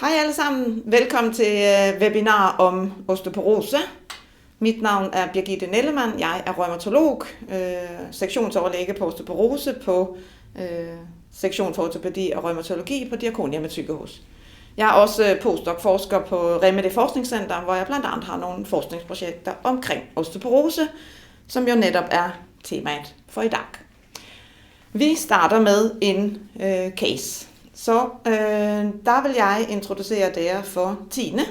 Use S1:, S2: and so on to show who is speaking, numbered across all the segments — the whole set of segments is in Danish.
S1: Hej alle sammen. Velkommen til webinar om osteoporose. Mit navn er Birgitte Nellemann. Jeg er rheumatolog, sektionsoverlæge på osteoporose på sektion for ortopædi og rheumatologi på Diakonhjemmet Sygehus. Jeg er også postdoc-forsker på Remedy Forskningscenter, hvor jeg blandt andet har nogle forskningsprojekter omkring osteoporose, som jo netop er temaet for i dag. Vi starter med en case. Så der vil jeg introducere jer for Tine.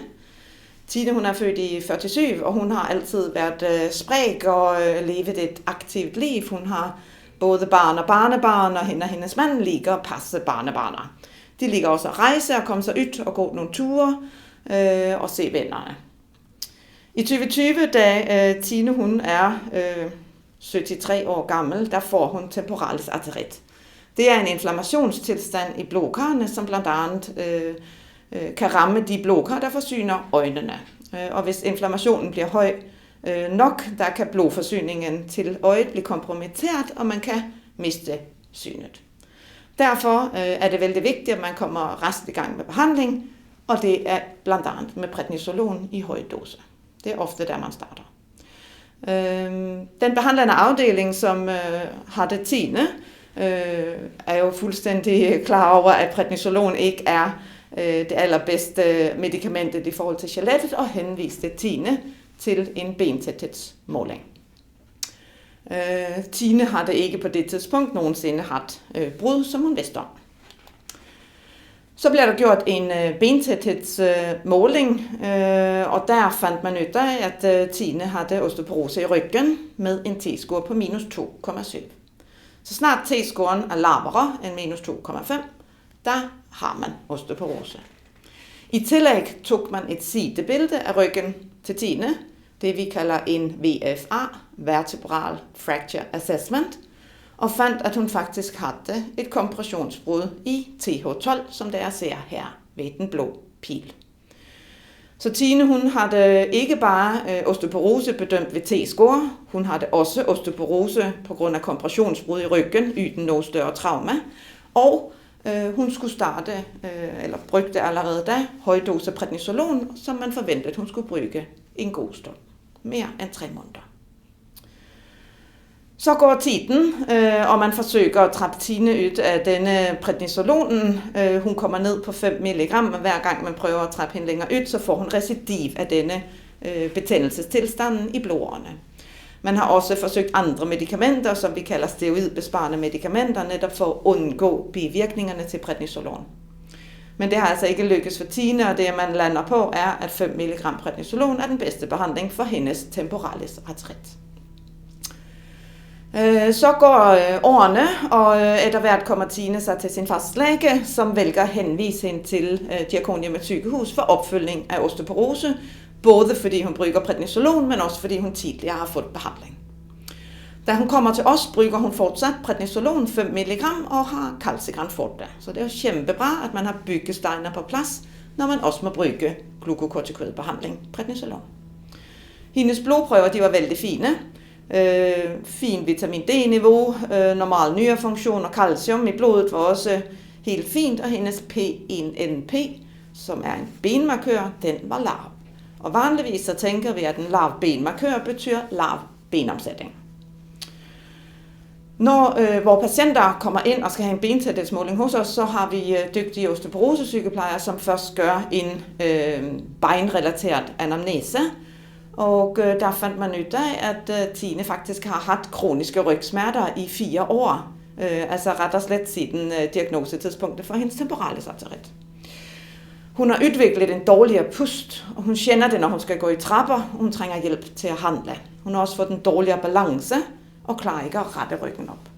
S1: Tine, hun er født i 47, og hun har altid været spræk og levet et aktivt liv. Hun har både barn og barnebarn, og hende og hendes mand ligger og passe barnebarner. De ligger også at rejse og komme sig ud og gå nogle ture og se vennerne. I 2020, da Tine hun er 73 år gammel, der får hun temporalis arterit. Det er en inflammationstilstand i blodkarrene, som blandt andet kan ramme de blodkar, der forsyner øjnene. Og hvis inflammationen bliver høj nok, der kan blodforsyningen til øjet blive kompromitteret, og man kan miste synet. Derfor er det vældig vigtigt, at man kommer raskt i gang med behandling, og det er blandt andet med prednisolon i høj dose. Det er ofte der, man starter. Den behandlende afdeling, som har det Tine, er jo fuldstændig klar over, at prednisolon ikke er det allerbedste medikamentet i forhold til skelettet, og henviste Tine til en bentæthedsmåling. Tine har det ikke på det tidspunkt nogensinde haft brud, som hun vidste om. Så bliver der gjort en bentæthedsmåling, og der fandt man ud af, at Tine havde osteoporose i ryggen med en T-score på minus 2,7. Så snart T-scoren er lavere end minus 2,5, der har man osteoporose. I tillæg tog man et sidebillede af ryggen til Tine, det vi kalder en VFA, Vertebral Fracture Assessment, og fandt, at hun faktisk havde et kompressionsbrud i TH12, som der ser her ved den blå pil. Så Tine, hun havde ikke bare osteoporose bedømt ved T-score, hun havde også osteoporose på grund af kompressionsbrud i ryggen, uden noget større traume, og hun skulle starte, eller brugte allerede da, højdose prednisolon, som man forventede, hun skulle bruge en god stund, mere end 3 måneder. Så går tiden, og man forsøger at trappe Tine ud af denne prednisolonen. Hun kommer ned på 5 mg, og hver gang man prøver at trappe hende længere ud, så får hun recidiv af denne betændelsestilstand i blodårene. Man har også forsøgt andre medicamenter, som vi kalder steroidbesparende medicamenter, netop for at undgå bivirkningerne til prednisolon. Men det har altså ikke lykkes for Tine, og det man lander på er, at 5 mg prednisolon er den bedste behandling for hendes temporalis arterit. Så går årene, og etter hvert kommer Tine sig til sin fastlæge, som vælger at henvise hende til Diakonhjemmet Sygehus for opfølgning af osteoporose, både fordi hun bruger prednisolon, men også fordi hun tidligere har fået behandling. Da hun kommer til os, bruger hun fortsat prednisolon 5 mg og har calcigran forte. Så det er jo kæmpebra, at man har byggesteiner på plads, når man også må bruge glukokortikoidbehandling, prednisolon. Hendes blodprøver, de var vældig fine. Fin vitamin D-niveau, normal nyrefunktion og calcium i blodet var også helt fint, og hendes P1NP, som er en benmarkør, den var lav. Og vanligvis så tænker vi, at en lav benmarkør betyder lav benomsætning. Når vores patienter kommer ind og skal have en bentæthedsmåling hos os, så har vi dygtige osteoporosesygeplejer, som først gør en benrelateret anamnese. Og der fandt man ud af, at Tine faktisk har haft kroniske rygsmerter i 4 år. Altså ret og slet siden diagnosetidspunktet for hendes temporalis arterit. Hun har udviklet en dårligere pust, og hun kender det, når hun skal gå i trapper. Hun trænger hjælp til at handle. Hun har også fået en dårligere balance og klarer ikke at rette ryggen op.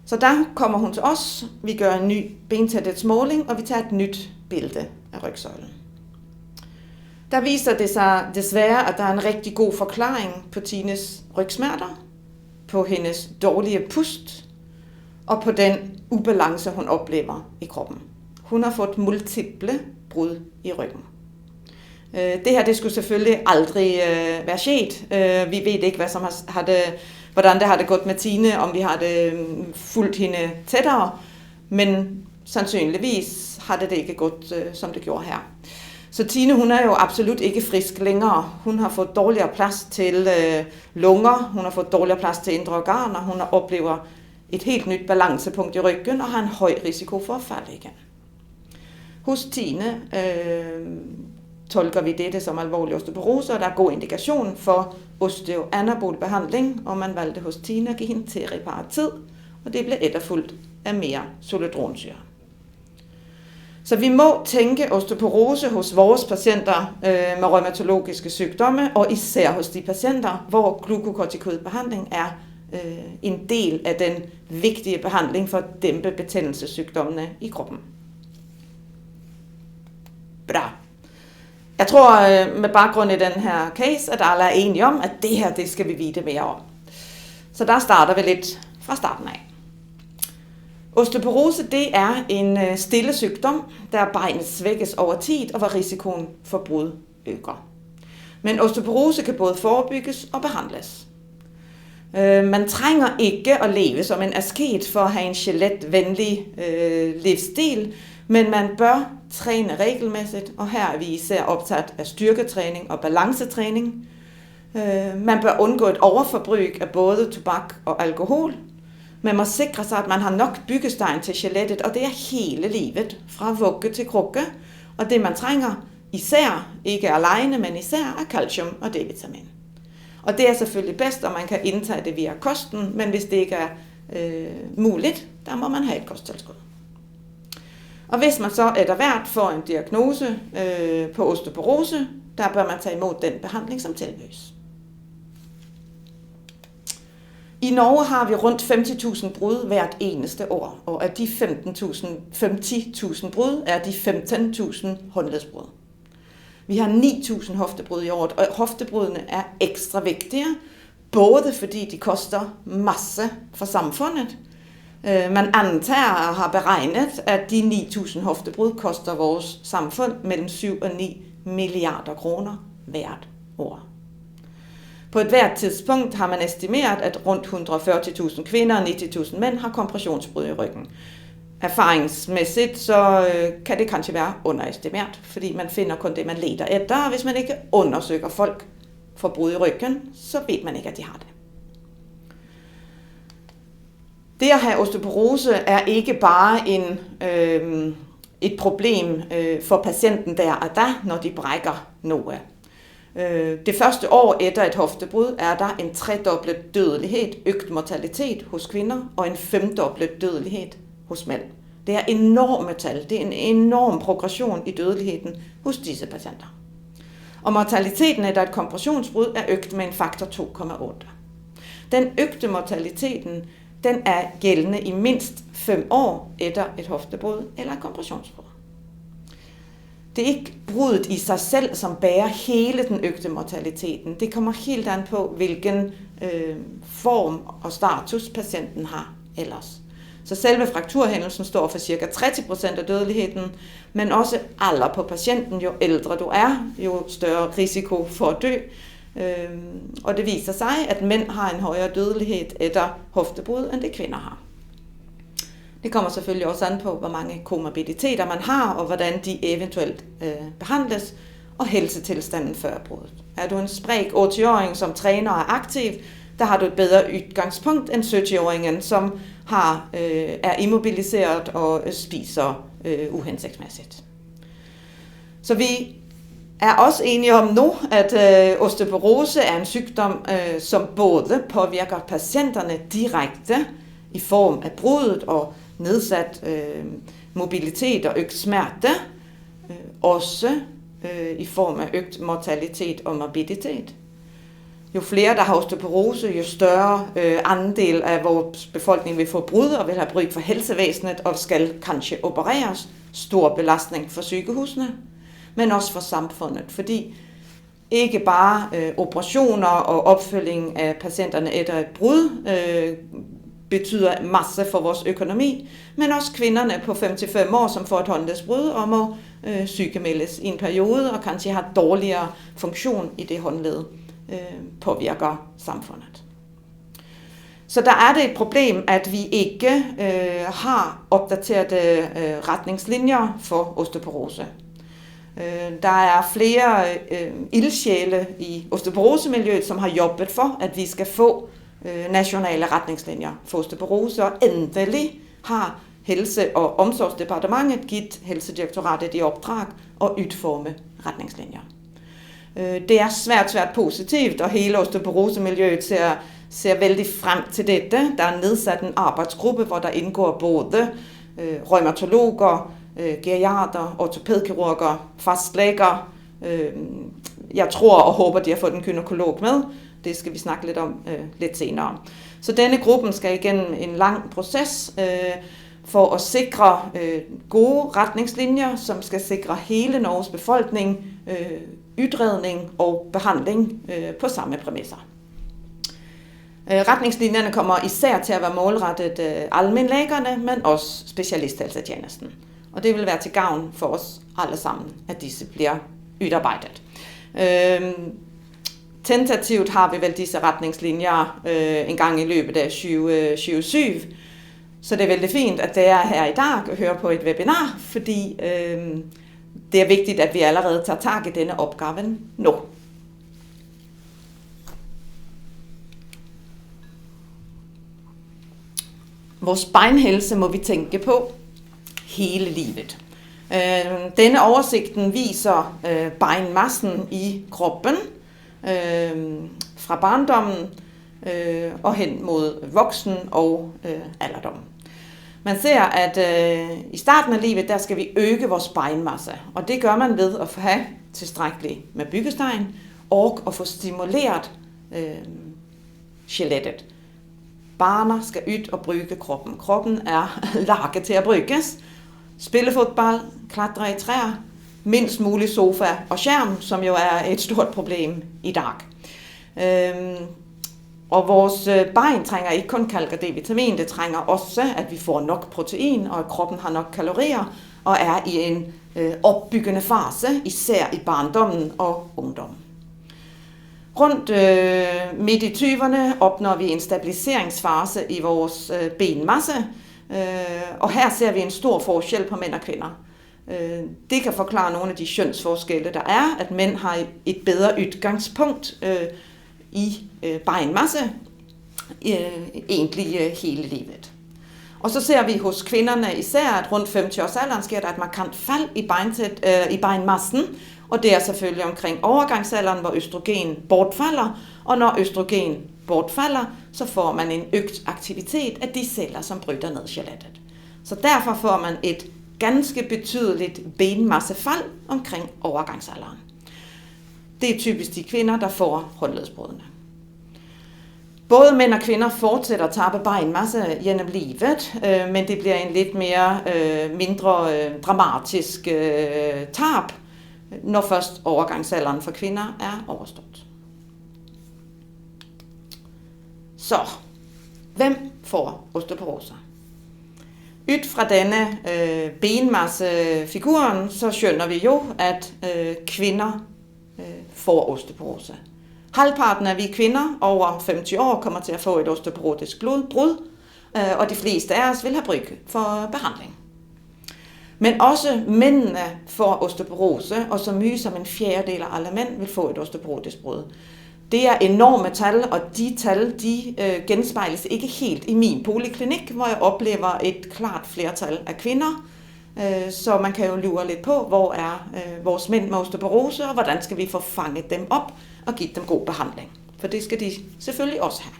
S1: Så der kommer hun til os. Vi gør en ny bentæthedsmåling, og vi tager et nyt billede af rygsøjlen. Der viser det sig desværre, at der er en rigtig god forklaring på Tines rygsmerter, på hendes dårlige pust og på den ubalance, hun oplever i kroppen. Hun har fået multiple brud i ryggen. Det her det skulle selvfølgelig aldrig være sket. Vi ved ikke, hvordan det havde gået med Tine, om vi havde fulgt hende tættere. Men sandsynligvis har det ikke gået, som det gjorde her. Så Tine, hun er jo absolut ikke frisk længere. Hun har fået dårligere plads til lunger, hun har fået dårligere plads til indre organer, hun oplever et helt nyt balancepunkt i ryggen og har en høj risiko for at falde igen. Hos Tine tolker vi dette som alvorlig osteoporose, og der er god indikation for osteoanabol behandling, og man valgte hos Tine at give hende teriparatid, og det blev efterfulgt af mere zoledronsyre. Så vi må tænke osteoporose hos vores patienter med rheumatologiske sygdomme, og især hos de patienter, hvor glukokortikoidbehandling er en del af den vigtige behandling for at dæmpe betændelsessygdommene i kroppen. Bra. Jeg tror med baggrund i den her case, at alle er enige om, at det her, det skal vi vide mere om. Så der starter vi lidt fra starten af. Osteoporose, det er en stille sygdom, der benet svækkes over tid, og hvor risikoen for brud øger. Men osteoporose kan både forebygges og behandles. Man trænger ikke at leve som en asket for at have en skeletvenlig livsstil, men man bør træne regelmæssigt, og her er vi især optaget af styrketræning og balancetræning. Man bør undgå et overforbrug af både tobak og alkohol. Man må sikre sig, at man har nok byggesten til skelettet, og det er hele livet, fra vugge til krukke. Og det man trænger især, ikke alene, men især er calcium og D-vitamin. Og det er selvfølgelig bedst, at man kan indtage det via kosten, men hvis det ikke er muligt, der må man have et kosttilskud. Og hvis man så hvert får en diagnose på osteoporose, der bør man tage imod den behandling, som tilbydes. I Norge har vi rundt 50.000 brud hvert eneste år, og af de 50.000 brud er de 15.000 håndledsbrud. Vi har 9.000 hoftebrud i året, og hoftebrudene er ekstra vigtige, både fordi de koster masse for samfundet. Man antager og har beregnet, at de 9.000 hoftebrud koster vores samfund mellem 7 og 9 milliarder kroner hvert år. På et hvert tidspunkt har man estimeret, at rundt 140.000 kvinder og 90.000 mænd har kompressionsbrud i ryggen. Erfaringsmæssigt så kan det kanskje være underestimeret, fordi man finder kun det, man leder efter, og hvis man ikke undersøger folk for brud i ryggen, så ved man ikke, at de har det. Det at have osteoporose er ikke bare et problem for patienten der og da, når de brækker noget. Det første år efter et hoftebrud er der en 3-doblet dødelighed, øget mortalitet hos kvinder, og en 5-doblet dødelighed hos mænd. Det er enorme tal. Det er en enorm progression i dødeligheden hos disse patienter. Og mortaliteten efter et kompressionsbrud er øget med en faktor 2,8. Den øgte mortaliteten, den er gældende i mindst 5 år efter et hoftebrud eller et kompressionsbrud. Det er ikke bruddet i sig selv, som bærer hele den øgte mortaliteten. Det kommer helt an på, hvilken form og status patienten har ellers. Så selve frakturhændelsen står for ca. 30% af dødeligheden, men også alder på patienten. Jo ældre du er, jo større risiko for at dø. Og det viser sig, at mænd har en højere dødelighed efter hoftebrud, end det kvinder har. Det kommer selvfølgelig også an på, hvor mange komorbiditeter man har, og hvordan de eventuelt behandles, og helsetilstanden før bruddet. Er du en spræk 80-åring, som træner og er aktiv, der har du et bedre udgangspunkt end 70-åringen, som er immobiliseret og spiser uhensigtsmæssigt. Så vi er også enige om nu, at osteoporose er en sygdom, som både påvirker patienterne direkte i form af bruddet og nedsat mobilitet og øget smerte, også i form af øget mortalitet og morbiditet. Jo flere, der har osteoporose, jo større andel af vores befolkning vil få brud og vil have brug for helsevæsenet og skal kanskje opereres. Stor belastning for sygehusene, men også for samfundet, fordi ikke bare operationer og opfølging af patienterne efter et brud betyder masse for vores økonomi, men også kvinderne på 5-5 år, som får et håndledsbrud og må sygemeldes i en periode og kanskje har dårligere funktion i det håndled, påvirker samfundet. Så der er det et problem, at vi ikke har opdaterede retningslinjer for osteoporose. Der er flere ildsjæle i osteoporosemiljøet, som har jobbet for, at vi skal få nationale retningslinjer for osteoporose, og endelig har Helse- og Omsorgsdepartementet givet Helsedirektoratet i opdrag at udforme retningslinjer. Det er svært positivt, og hele osteoporosemiljøet ser vældig frem til dette. Der er nedsat en arbejdsgruppe, hvor der indgår både rheumatologer, geriater, ortopædkirurger, fastlæger. Jeg tror og håber, de har fået en gynekolog med. Det skal vi snakke lidt om lidt senere. Så denne gruppe skal igennem en lang proces for at sikre gode retningslinjer, som skal sikre hele Norges befolkning udredning og behandling på samme præmisser. Retningslinjerne kommer især til at være målrettet almenlægerne, men også specialisthelsetjenesten. Og det vil være til gavn for os alle sammen, at disse bliver udarbejdet. Tentativt har vi vel disse retningslinjer en gang i løbet af 2027. Så det er vældig fint, at det er her i dag og høre på et webinar, fordi det er vigtigt, at vi allerede tager tag i denne opgave nu. Vores beinhelse må vi tænke på hele livet. Denne oversigten viser beinmassen i kroppen fra barndommen og hen mod voksen og alderdom. Man ser, at i starten af livet, der skal vi øge vores beinmasse, og det gør man ved at have tilstrækkeligt med byggestegn og at få stimuleret skelettet. Barnet skal ud og bruge kroppen. Kroppen er laget til at bruges. Spille fodbold, klatre i træer, mindst mulig sofa og skærm, som jo er et stort problem i dag. Og vores bein trænger ikke kun kalk og D-vitamin, det trænger også, at vi får nok protein, og at kroppen har nok kalorier, og er i en opbyggende fase, især i barndommen og ungdommen. Rundt midt i 20'erne opnår vi en stabiliseringsfase i vores benmasse, og her ser vi en stor forskel på mænd og kvinder. Det kan forklare nogle af de kønsforskelle, der er, at mænd har et bedre udgangspunkt i beinmasse egentlig hele livet. Og så ser vi hos kvinderne især, at rundt 50-årsalderen sker der et markant fald i beinmassen, og det er selvfølgelig omkring overgangsalderen, hvor østrogen bortfalder, og når østrogen bortfalder, så får man en øget aktivitet af de celler, som bryder ned skelettet. Så derfor får man et ganske betydeligt benmassefald omkring overgangsalderen. Det er typisk de kvinder, der får håndledsbrudene. Både mænd og kvinder fortsætter at tabe beinmasse gennem livet, men det bliver en lidt mindre dramatisk tab, når først overgangsalderen for kvinder er overstået. Så, hvem får osteoporose? Ud fra denne benmassefiguren, så skønner vi jo, at kvinder får osteoporose. Halvparten af vi kvinder over 50 år kommer til at få et osteoporotisk blodbrud, og de fleste af os vil have brug for behandling. Men også mændene får osteoporose, og så mye som en fjerdedel af alle mænd vil få et osteoporotisk brud. Det er enorme tal, og de tal genspejles ikke helt i min poliklinik, hvor jeg oplever et klart flertal af kvinder. Så man kan jo lure lidt på, hvor er vores mænd med osteoporose, og hvordan skal vi få fanget dem op og give dem god behandling. For det skal de selvfølgelig også have.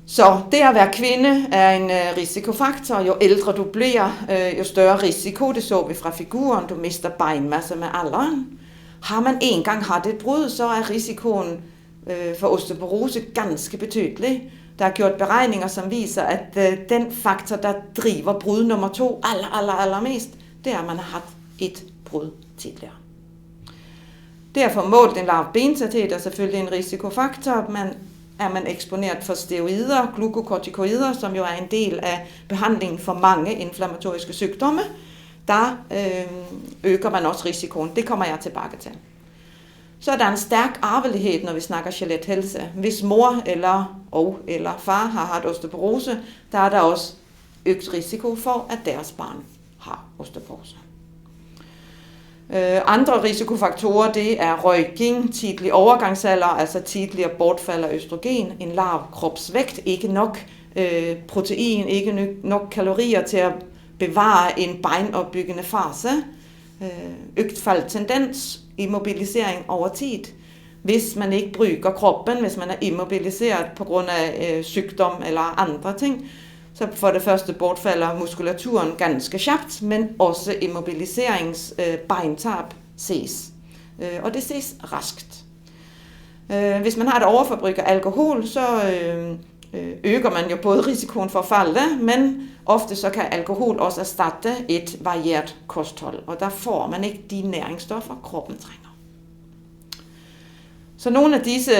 S1: Så det at være kvinde er en risikofaktor. Jo ældre du bliver, jo større risiko. Det så vi fra figuren. Du mister beinmasse med alderen. Har man engang haft et brud, så er risikoen for osteoporose ganske betydelig. Der er gjort beregninger, som viser, at den faktor, der driver brud nummer 2 allermest, det er, at man har haft et brud tidligere. Derfor målt en lav bentæthed er selvfølgelig en risikofaktor, men er man eksponeret for steroider, glukokortikoider, som jo er en del af behandlingen for mange inflammatoriske sygdomme, der øger man også risikoen. Det kommer jeg tilbage til. så er der en stærk arvelighed, når vi snakker skelethelse. Hvis mor eller far har haft osteoporose, der er der også øget risiko for, at deres barn har osteoporose. Andre risikofaktorer, det er røgning, tidlig overgangsalder, altså tidligere bortfald af østrogen, en lav kropsvægt, ikke nok protein, ikke nok kalorier til at bevare en beinopbyggende fase, øget faldtendens, immobilisering over tid. Hvis man ikke bruger kroppen, hvis man er immobiliseret på grund af sygdom eller andre ting, så for det første bortfalder muskulaturen ganske skarpt, men også immobiliseringsbeintab ses. Og det ses raskt. Hvis man har et overforbrug af alkohol, så øger man jo både risikoen for at falde, men ofte så kan alkohol også erstatte et varieret kosthold, og der får man ikke de næringsstoffer, kroppen trænger. Så nogle af disse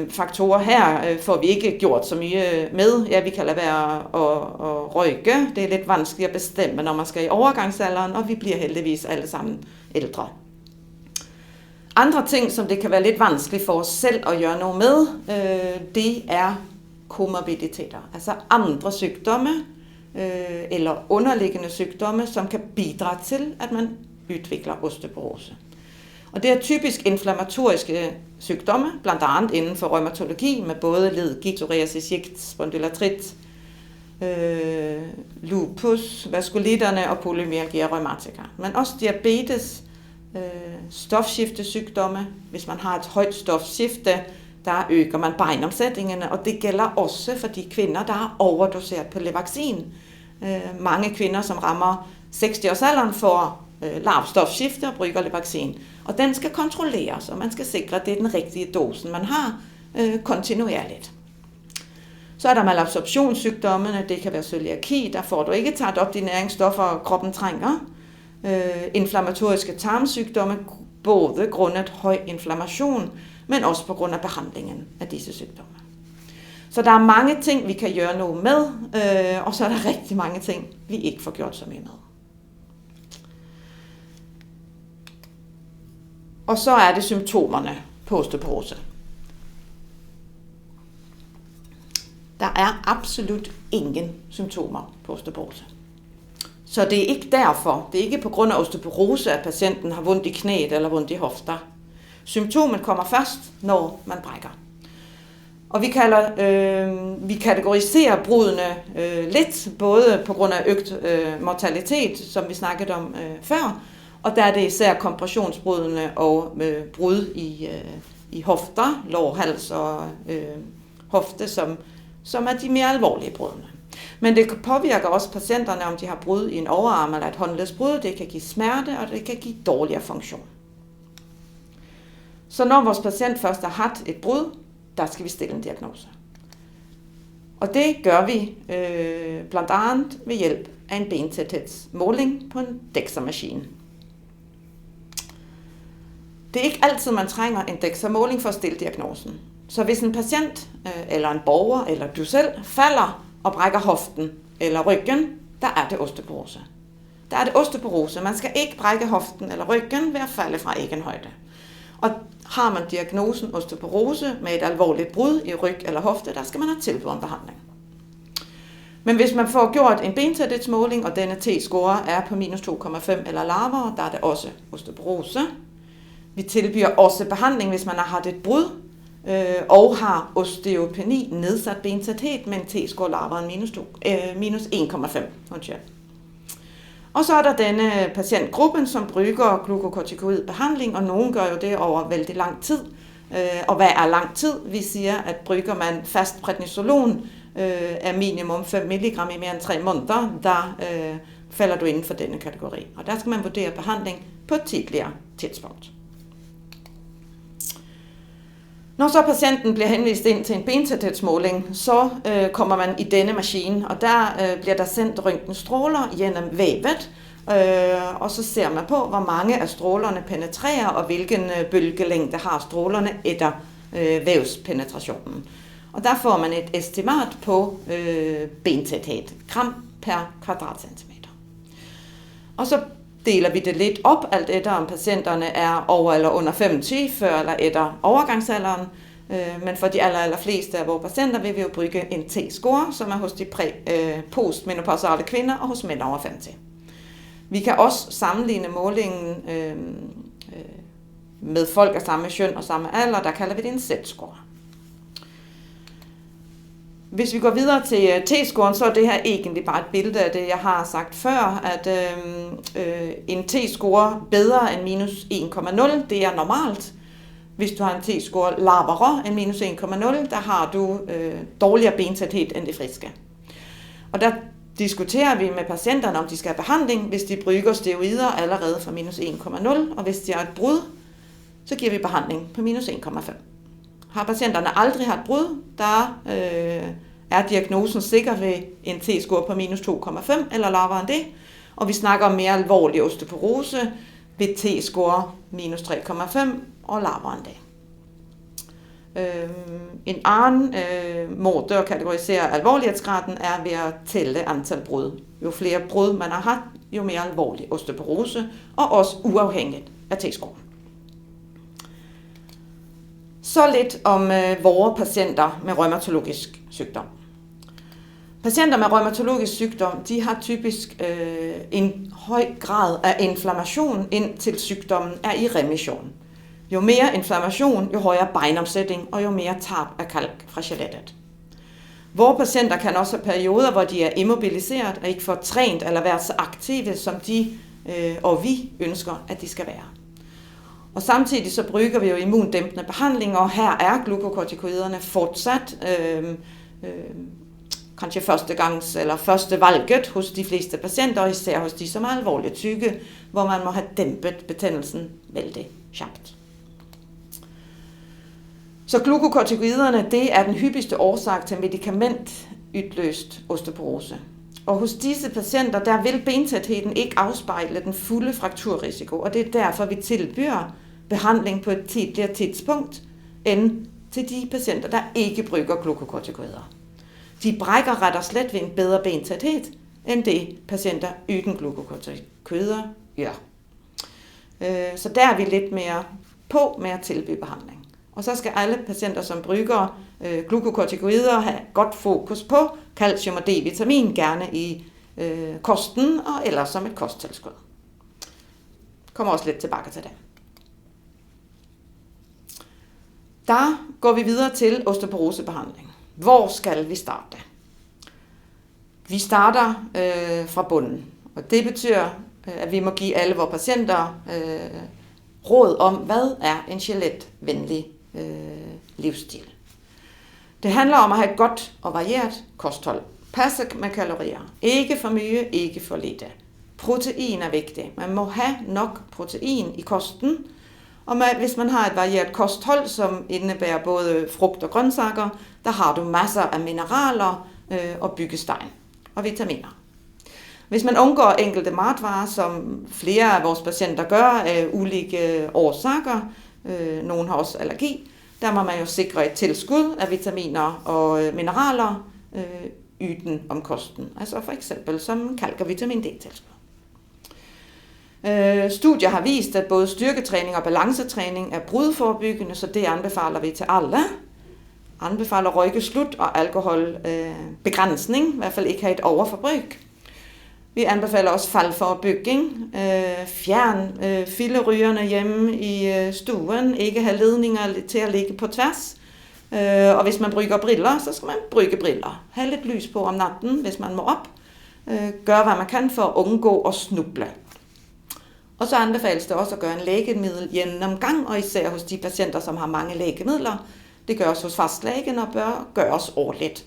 S1: faktorer her får vi ikke gjort så mye med. Ja, vi kan lade være at røyke. Det er lidt vanskeligt at bestemme, når man skal i overgangsalderen, og vi bliver heldigvis alle sammen ældre. Andre ting, som det kan være lidt vanskeligt for os selv at gøre noget med, det er komorbiditeter. Altså andre sygdomme eller underliggende sygdomme, som kan bidrage til, at man udvikler osteoporose. Og det er typisk inflammatoriske sygdomme, blandt andet inden for rheumatologi, med både ledgigt, psoriasis, gigt, spondylartrit, lupus, vaskulitterne og polymyalgia rheumatica. Men også diabetes, stofskiftesygdomme. Hvis man har et højt stofskifte, der øger man beinomsætningerne, og det gælder også for de kvinder, der har overdoseret på Levaxin. Mange kvinder, som rammer 60-årsalderen, får lavt stofskifte og bruger Levaxin. Og den skal kontrolleres, og man skal sikre, at det er den rigtige dosen, man har kontinuerligt. Så er der malabsorptionssygdommene, det kan være cøliaki, der får du ikke taget op de næringsstoffer, kroppen trænger. Inflammatoriske tarmsygdomme, både grundet høj inflammation, men også på grund af behandlingen af disse sygdomme. Så der er mange ting, vi kan gøre noget med, og så er der rigtig mange ting, vi ikke får gjort så meget med. Og så er det symptomerne på osteoporose. Der er absolut ingen symptomer på osteoporose. Så det er ikke derfor, det er ikke på grund af osteoporose, at patienten har ondt i knæet eller ondt i hofter. Symptomet kommer først, når man brækker. Og vi kategoriserer bruddene lidt, både på grund af øget mortalitet, som vi snakkede om før, og der er det især kompressionsbruddene og brud i hofter, lår, hals og hofte, som er de mere alvorlige bruddene. Men det påvirker også patienterne, om de har brud i en overarm eller et håndledsbrud. Det kan give smerte, og det kan give dårligere funktion. Så når vores patient først har haft et brud, der skal vi stille en diagnose. Og det gør vi blandt andet ved hjælp af en bentæthedsmåling på en DEXA-maskine. Det er ikke altid, man trænger en DEXA-måling for at stille diagnosen. Så hvis en patient eller en borger eller du selv falder og brækker hoften eller ryggen, der er det osteoporose. Der er det osteoporose. Man skal ikke brække hoften eller ryggen ved at falde fra egen højde. Og har man diagnosen osteoporose med et alvorligt brud i ryg eller hofte, der skal man have tilbud om behandling. Men hvis man får gjort en bentæthedsmåling, og denne T-score er på minus 2,5 eller lavere, der er det også osteoporose. Vi tilbyder også behandling, hvis man har haft et brud og har osteopeni, nedsat bentæthed med en T-score lavere end minus 1,5. Og så er der denne patientgruppen, som bruger glukokortikoidbehandling, og nogen gør jo det over vældig lang tid. Og hvad er lang tid? Vi siger, at bruger man fast prednisolon af minimum 5 mg i mere end 3 måneder, der falder du inden for denne kategori. Og der skal man vurdere behandling på et tidligere tidspunkt. Når så patienten bliver henvist ind til en bentæthedsmåling, så kommer man i denne maskine, og der bliver der sendt røntgenstråler gennem vævet, og så ser man på, hvor mange af strålerne penetrerer, og hvilken bølgelængde har strålerne efter vævspenetrationen. Og der får man et estimat på bentæthed, gram per kvadratcentimeter. Og så deler vi det lidt op, alt efter om patienterne er over eller under 25, før eller efter overgangsalderen. Men for de allerfleste af vores patienter vil vi jo bruge en T-score, som er hos de postmenopausale kvinder og hos mænd over 50. Vi kan også sammenligne målingen med folk af samme køn og samme alder, der kalder vi det en Z-score. Hvis vi går videre til T-scoren, så er det her egentlig bare et billede af det, jeg har sagt før, at en T-score bedre end minus 1,0, det er normalt. Hvis du har en T-score lavere end minus 1,0, der har du dårligere bentæthed end de friske. Og der diskuterer vi med patienterne, om de skal have behandling, hvis de bruger steroider allerede fra minus 1,0, og hvis de har et brud, så giver vi behandling på minus 1,5. Har patienterne aldrig haft brud, der er diagnosen sikker ved en T-score på minus 2,5 eller lavere end det, og vi snakker om mere alvorlig osteoporose ved T-score minus 3,5 og lavere end det. En anden måde at kategorisere alvorlighedsgraden er ved at tælle antal brud. Jo flere brud man har haft, jo mere alvorlig osteoporose, og også uafhængigt af T-scoren. Så lidt om vores patienter med rheumatologisk sygdom. Patienter med rheumatologisk sygdom, de har typisk en høj grad af inflammation, indtil sygdommen er i remission. Jo mere inflammation, jo højere beinomsætning og jo mere tab af kalk fra skelettet. Vores patienter kan også have perioder, hvor de er immobiliseret og ikke får trænet eller været så aktive, som de og vi ønsker, at de skal være. Og samtidig så bruger vi jo immundæmpende behandling, og her er glukokortikoiderne fortsat kanskje første valget hos de fleste patienter, og især hos de som er alvorligt syge, hvor man må have dæmpet betændelsen vældig skarpt. Så glukokortikoiderne, det er den hyppigste årsag til medikamentudløst osteoporose. Og hos disse patienter, der vil bentætheden ikke afspejle den fulde frakturrisiko, og det er derfor, vi tilbyder behandling på et tidligere tidspunkt, end til de patienter, der ikke bruger glukokortikoider. De brækker ret og slet ved en bedre bentæthed, end det patienter uden glukokortikoider gør. Så der er vi lidt mere på med at tilbyde behandling. Og så skal alle patienter, som bruger glukokortikoider, have godt fokus på calcium og D-vitamin, gerne i kosten og ellers som et kosttilskud. Kommer også lidt tilbage til det. Der går vi videre til osteoporosebehandling. Hvor skal vi starte? Vi starter fra bunden, og det betyder, at vi må give alle vores patienter råd om, hvad er en skeletvenlig livsstil. Det handler om at have et godt og varieret kosthold. Passe med kalorier. Ikke for mye, ikke for lidt. Protein er vigtigt. Man må have nok protein i kosten. Og hvis man har et varieret kosthold, som indebærer både frugt og grøntsager, der har du masser af mineraler og byggesten og vitaminer. Hvis man undgår enkelte matvarer, som flere af vores patienter gør af ulike årsager, nogen har også allergi, der må man jo sikre et tilskud af vitaminer og mineraler uden om kosten. Altså for eksempel som kalk og vitamin D-tilskud. Studier har vist, at både styrketræning og balancetræning er brudforebyggende, så det anbefaler vi til alle. Anbefaler røykeslut og alkoholbegrænsning, i hvert fald ikke have et overforbrug. Vi anbefaler også faldforebygging, fjern fillerygerne hjemme i stuen, ikke have ledninger til at ligge på tværs. Og hvis man bruger briller, så skal man bruge briller. Ha' lidt lys på om natten, hvis man må op. Gør hvad man kan for at undgå at snuble. Og så anbefales det også at gøre en lægemiddelgennemgang, og især hos de patienter, som har mange lægemidler. Det gøres hos fastlægen og bør gøres årligt.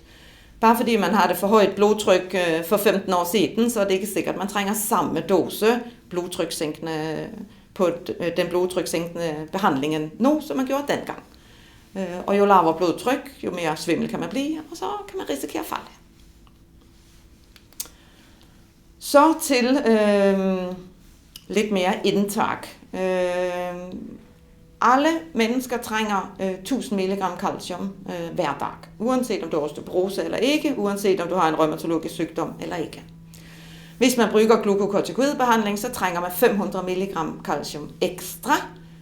S1: Bare fordi man har det for højt blodtryk for 15 år siden, så er det ikke sikkert, at man trænger samme dose blodtrykssænkende på den blodtrykssænkende behandlingen nu, som man gjorde dengang. Og jo lavere blodtryk, jo mere svimmel kan man blive, og så kan man risikere at falde. Så til lidt mere indtag. Alle mennesker trænger 1000 mg calcium hver dag, uanset om du har osteoporose eller ikke, uanset om du har en rheumatologisk sygdom eller ikke. Hvis man bruger glukokortikoidbehandling, så trænger man 500 mg calcium ekstra,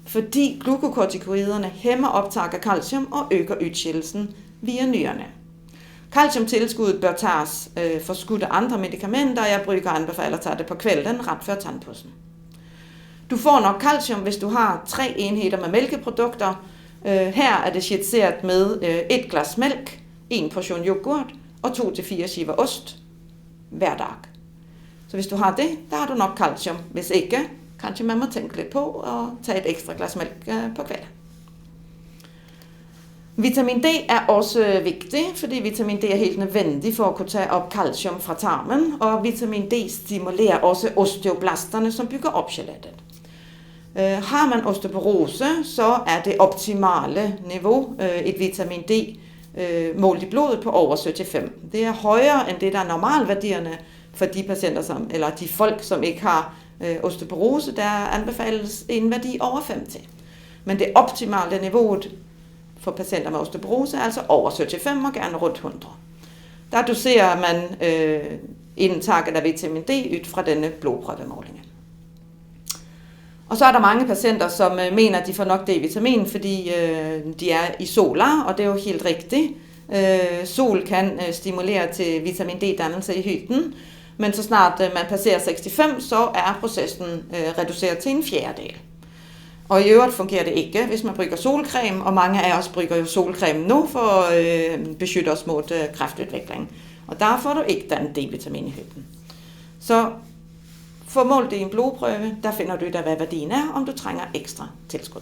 S1: fordi glukokortikoiderne hæmmer optag af calcium og øger udskillelsen via nyrerne. Calciumtilskuddet bør tages forskudt af andre medicamenter, og jeg anbefaler at tage det på kvælden ret før tandpudsen. Du får nok calcium, hvis du har 3 enheder med mælkeprodukter. Her er det skitseret med 1 glas mælk, 1 portion yoghurt og 2-4 skiver ost hver dag. Så hvis du har det, der har du nok calcium. Hvis ikke, kanskje man må tænke lidt på og tage et ekstra glas mælk på kvelden. Vitamin D er også vigtig, fordi vitamin D er helt nødvendig for at kunne tage op calcium fra tarmen, og vitamin D stimulerer også osteoblasterne, som bygger op skelettet. Har man osteoporose, så er det optimale niveau et vitamin D målt i blodet på over 75. Det er højere end det, der er normalværdierne for de patienter, eller de folk, som ikke har osteoporose, der anbefales en værdi over 50. Men det optimale niveauet for patienter med osteoporose er altså over 75 og gerne rundt 100. Der doserer man indtaget af vitamin D ud fra denne blodprøvemåling. Og så er der mange patienter, som mener, at de får nok D-vitamin, fordi de er i solar, og det er jo helt rigtigt. Sol kan stimulere til vitamin D-dannelse i huden, men så snart man passerer 65, så er processen reduceret til 1/4. Og i øvrigt fungerer det ikke, hvis man bruger solcreme, og mange af os bruger jo solcreme nu for at beskytte os mod kræftudvikling. Og der får du ikke den D-vitamin i huden. Så for målt i en blodprøve, der finder du ud af, hvad værdien er, om du trænger ekstra tilskud.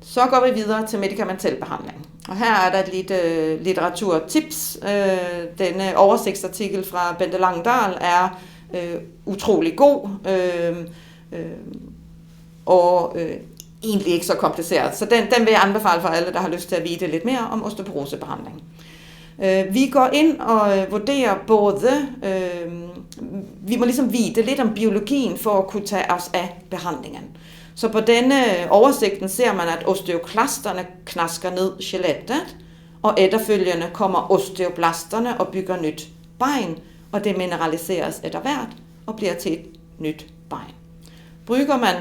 S1: Så går vi videre til medicamentel behandling. Og her er der et lille litteraturtips. Denne oversigtsartikel fra Bente Langdal er utrolig god og egentlig ikke så kompliceret. Så den vil jeg anbefale for alle, der har lyst til at vide lidt mere om osteoporosebehandling. Vi går ind og vurderer både, vi må ligesom vide lidt om biologien for at kunne tage os af behandlingen. Så på denne oversigten ser man, at osteoklasterne knasker ned skelettet, og efterfølgende kommer osteoblasterne og bygger nyt ben, og det mineraliseres etter hvert og bliver til et nyt ben. Bruger man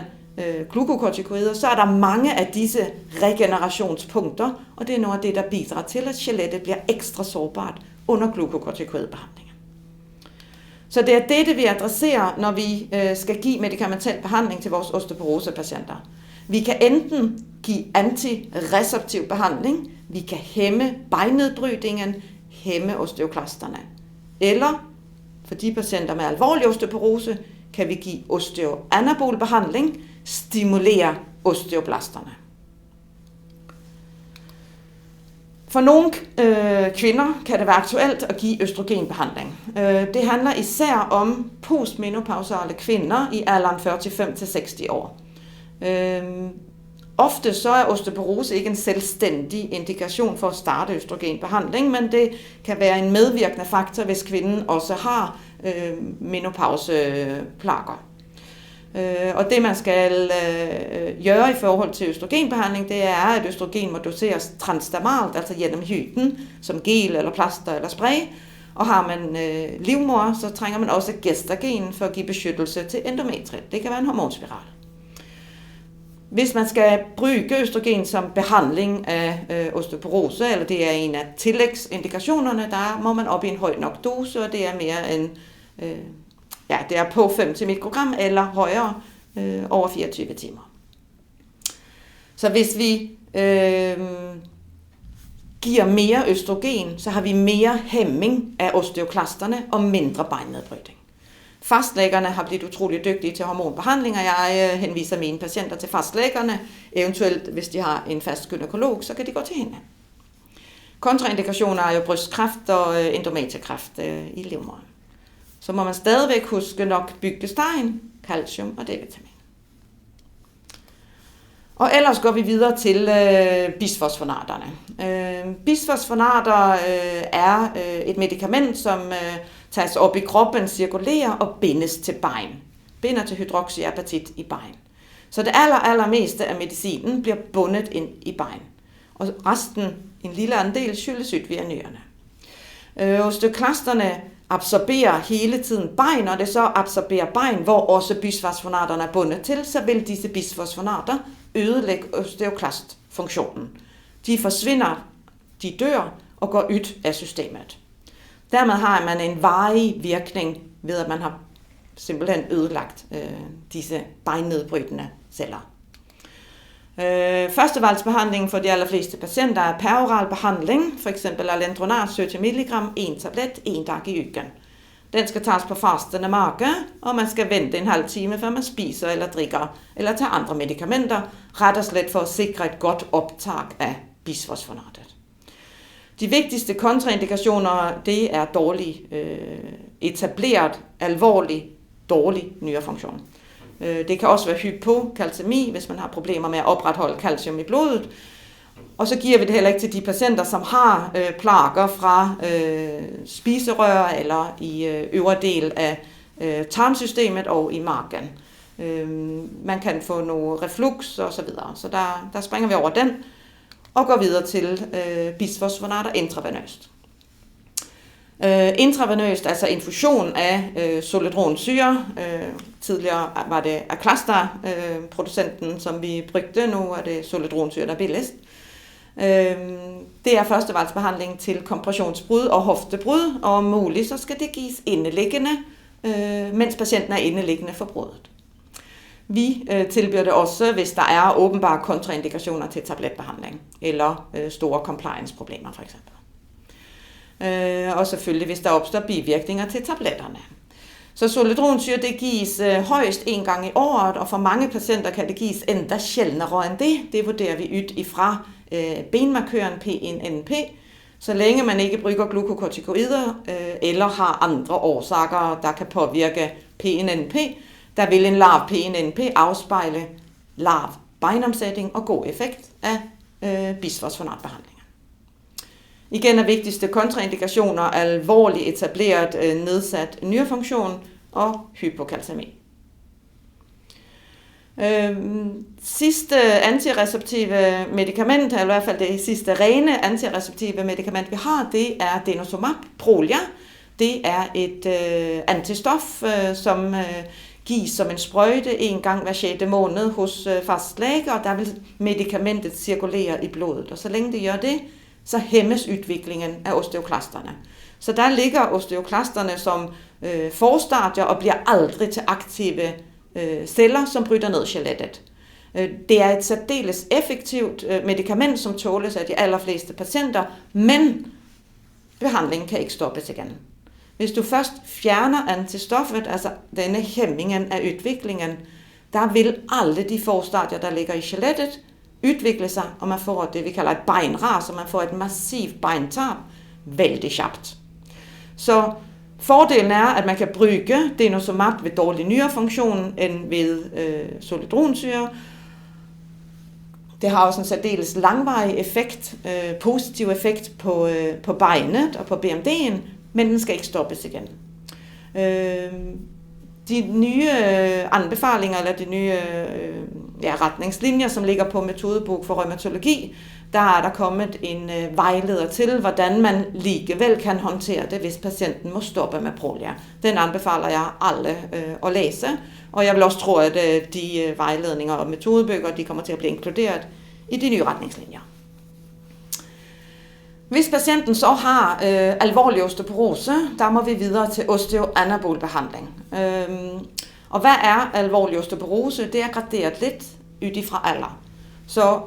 S1: glukokortikoider, så er der mange af disse regenerationspunkter, og det er noget af det, der bidrager til, at skelettet bliver ekstra sårbart under glukokortikoidbehandlingen. Så det er det, vi adresserer, når vi skal give medicamentel behandling til vores osteoporosepatienter. Vi kan enten give antireceptiv behandling, vi kan hæmme beinnedbrydningen, hæmme osteoklasterne. Eller for de patienter med alvorlig osteoporose, kan vi give osteoanabol behandling, stimulere osteoblasterne. For nogle kvinder kan det være aktuelt at give østrogenbehandling. Det handler især om postmenopausale kvinder i alderen 45-60 år. Ofte så er osteoporose ikke en selvstændig indikation for at starte østrogenbehandling, men det kan være en medvirkende faktor, hvis kvinden også har menopauseplager. Og det man skal gøre i forhold til østrogenbehandling, det er, at østrogen må doseres transdermalt, altså gennem huden, som gel eller plaster eller spray. Og har man livmoder, så trænger man også gestagen for at give beskyttelse til endometriet. Det kan være en hormonspiral. Hvis man skal bruge østrogen som behandling af osteoporose, eller det er en af tillægsindikationerne, der må man op i en høj nok dose, og det er mere end det er på 5 mikrogram eller højere over 24 timer. Så hvis vi giver mere østrogen, så har vi mere hæmming af osteoklasterne og mindre beinnedbrydning. Fastlægerne har blivet utrolig dygtige til hormonbehandling, og jeg henviser mine patienter til fastlægerne. Eventuelt, hvis de har en fast gynekolog, så kan de gå til hende. Kontraindikationer er jo brystkræft og endometriekræft i livmoderen. Så må man stadigvæk huske nok bygdestein, calcium og D-vitamin. Og ellers går vi videre til bisfosfonaterne. Bisfosfonater er et medicament, som tages op i kroppen, cirkulerer og bindes til ben. Binder til hydroxyapatit i ben. Så det allermeste af medicinen bliver bundet ind i ben. Og resten, en lille andel, skylles ud via nyrerne. Osteoklasterne absorberer hele tiden begen, og det så absorberer begen, hvor også bisfosfonaterne er bundet til, så vil disse bisfosfonater ødelægge osteoklastfunktionen. De forsvinder, de dør og går ud af systemet. Dermed har man en varig virkning ved, at man har simpelthen ødelagt disse bejnnedbrydende celler. Førstevalgsbehandlingen for de allerfleste patienter er peroral behandling, f.eks. alendronat 70 mg, 1 tablet, 1 dag i ugen. Den skal tages på fastende mage, og man skal vente en halv time, før man spiser eller drikker, eller tager andre medicamenter, ret og slet for at sikre et godt optag af bisfosfonatet. De vigtigste kontraindikationer, det er dårlig, etableret, alvorlig, dårlig nyrefunktion. Det kan også være hypokalcemi, hvis man har problemer med at opretholde calcium i blodet. Og så giver vi det heller ikke til de patienter, som har plager fra spiserør eller i øvre del af tarmsystemet og i magen. Man kan få noget reflux og så videre. Så der springer vi over den og går videre til bisfosfonater intravenøst. Intravenøst, altså infusion af zoledronsyre. Tidligere var det Aclasta, producenten, som vi brugte. Nu er det zoledronsyre, der er billigst. Det er førstevalgsbehandling til kompressionsbrud og hoftebrud, og om muligt så skal det gives indeliggende, mens patienten er indeliggende for bruddet. Vi tilbyder det også, hvis der er åbenbare kontraindikationer til tabletbehandling, eller store compliance-problemer for eksempel. Og selvfølgelig, hvis der opstår bivirkninger til tabletterne. Så zoledronsyre, det gives højst 1 gang i året, og for mange patienter kan det gives endda sjældnere end det. Det vurderer vi ud ifra benmarkøren P1NP, så længe man ikke bruger glukokortikoider eller har andre årsager, der kan påvirke P1NP, der vil en lav P1NP afspejle lav beinomsætning og god effekt af bisfosfonatbehandlinger. Igen er vigtigste kontraindikationer alvorligt etableret nedsat nyrefunktion og hypokalcemi. Sidste antireceptive medicament, eller i hvert fald det sidste rene antireceptive medicament, vi har, det er denosumab, Prolia. Det er et antistof, som gives som en sprøjte 1 gang hver 6. måned hos fastlæge, og der vil medicamentet cirkulere i blodet. Og så længe det gør det, så hæmmes udviklingen af osteoklasterne. Så der ligger osteoklasterne som forstadier og bliver aldrig til aktive celler, som bryder ned skelettet. Det er et særdeles effektivt medicament, som tåles af de allerfleste patienter, men behandlingen kan ikke stoppes igen. Hvis du først fjerner antistoffet, altså denne hæmmingen af udviklingen, der vil alle de forstadier, der ligger i skelettet, udvikle sig, og man får det, vi kalder et beinras, så man får et massivt beintab, vældig skarpt. Så fordelen er, at man kan bruge denosumab ved dårlig nyrefunktion end ved zoledronsyre. Det har også en særdeles langvarig effekt, positiv effekt på beinet og på BMD'en, men den skal ikke stoppes igen. De nye anbefalinger, eller de nye retningslinjer, som ligger på metodebog for rheumatologi, der er der kommet en vejleder til, hvordan man ligevel kan håndtere det, hvis patienten må stoppe med Prolia. Den anbefaler jeg alle at læse, og jeg vil også tro, at de vejledninger og metodebøger, de kommer til at blive inkluderet i de nye retningslinjer. Hvis patienten så har alvorlig osteoporose, der må vi videre til osteoanabol behandling. Og hvad er alvorlig osteoporose? Det er graderet lidt ud fra alder. Så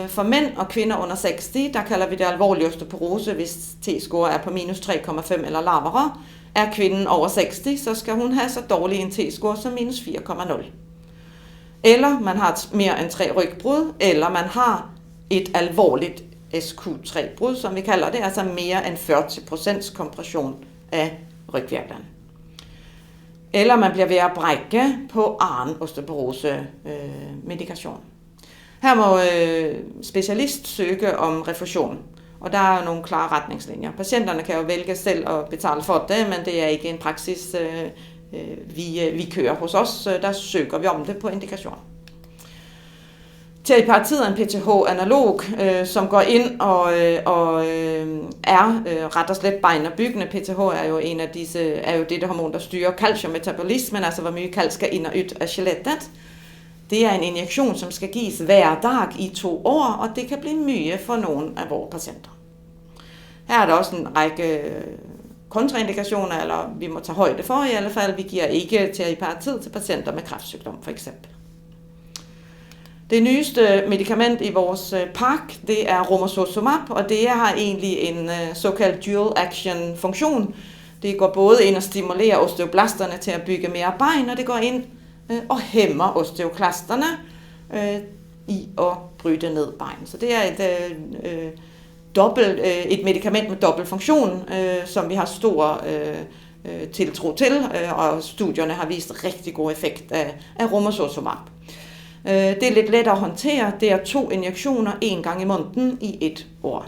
S1: for mænd og kvinder under 60, der kalder vi det alvorlig osteoporose, hvis T-score er på minus 3,5 eller lavere. Er kvinden over 60, så skal hun have så dårlig en T-score som minus 4,0. Eller man har mere end 3 rygbrud, eller man har et alvorligt SQ3-brud, som vi kalder det, altså mere end 40% kompression af rygvirvlen. Eller man bliver ved at brække på anden osteoporose-medikation. Her må specialist søge om refusion, og der er nogle klare retningslinjer. Patienterne kan jo vælge selv at betale for det, men det er ikke en praksis, vi kører hos os. Der søger vi om det på indikation. Teriparatid er en PTH-analog, som går ind og er ret og slet bejnerbyggende. PTH er jo en af disse, er jo det hormon, der styrer calciummetabolismen, altså hvor mye kalk skal ind og ud af skelettet. Det er en injektion, som skal gives hver dag i 2 år, og det kan blive mye for nogle af vores patienter. Her er der også en række kontraindikationer, eller vi må tage højde for i alle fald. Vi giver ikke teriparatid til patienter med kræftsygdom, for eksempel. Det nyeste medicament i vores pakke, det er romosozumab, og det har egentlig en såkaldt dual action funktion. Det går både ind og stimulerer osteoblasterne til at bygge mere bein, og det går ind og hæmmer osteoklasterne i at bryde ned bein. Så det er et medicament med dobbelt funktion, som vi har stor tiltro til, og studierne har vist rigtig god effekt af romosozumab. Det er lidt let at håndtere. Det er 2 injektioner 1 gang i måneden i 1 år.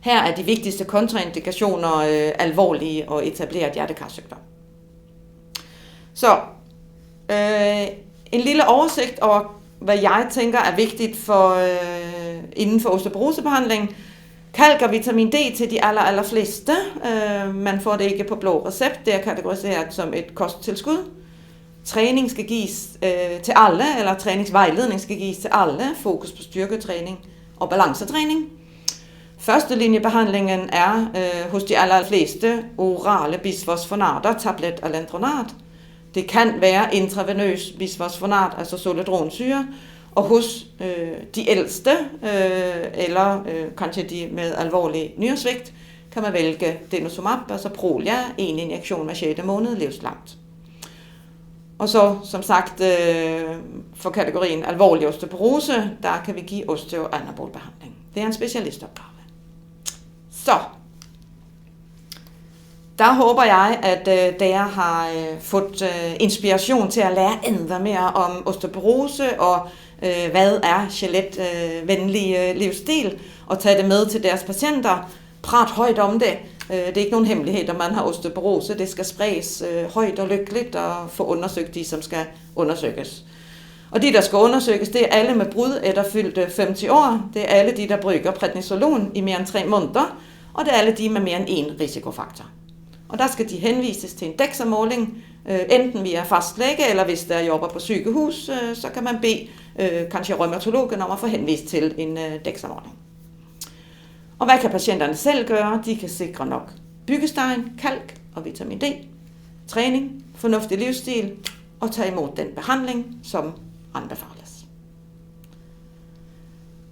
S1: Her er de vigtigste kontraindikationer alvorlige og etableret hjertekarsygdom. Så en lille oversigt over, hvad jeg tænker er vigtigt inden for osteoporosebehandling. Kalk og vitamin D til de allerfleste. Man får det ikke på blå recept. Det er kategoriseret som et kosttilskud. Træning skal gives til alle, eller træningsvejledning skal gives til alle. Fokus på styrketræning og balancetræning. Første linjebehandlingen er hos de allerfleste orale bisfosfonater, tablet alendronat. Det kan være intravenøs bisfosfonat, altså zoledronsyre. Og hos de ældste, eller kanskje de med alvorlig nyresvigt, kan man vælge denosumab, altså Prolia, 1 injektion hver 6. måned livslangt. Og så, som sagt, for kategorien alvorlig osteoporose, der kan vi give osteoanabolbehandling. Det er en specialistopgave. Så, der håber jeg, at dere har fået inspiration til at lære endnu mere om osteoporose og hvad er skeletvenlig livsstil, og tage det med til deres patienter. Prat højt om det. Det er ikke nogen hemmelighed, at man har osteoporose. Det skal spredes højt og lykkeligt og få undersøgt de, som skal undersøges. Og de, der skal undersøges, det er alle med brud efter fyldt 50 år. Det er alle de, der bruger prednisolon i mere end 3 måneder. Og det er alle de med mere end 1 risikofaktor. Og der skal de henvises til en DEXA-måling, enten via fastlæge, eller hvis der jobber på sygehus, så kan man bede kanskje rheumatologen om at få henvist til en DEXA-måling. Og hvad kan patienterne selv gøre? De kan sikre nok byggestein, kalk og vitamin D, træning, fornuftig livsstil og tage imod den behandling, som anbefales.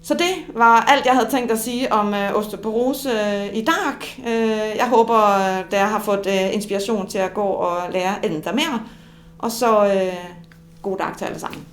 S1: Så det var alt, jeg havde tænkt at sige om osteoporose i dag. Jeg håber, at jeg har fået inspiration til at gå og lære endnu mere. Og så god dag til alle sammen.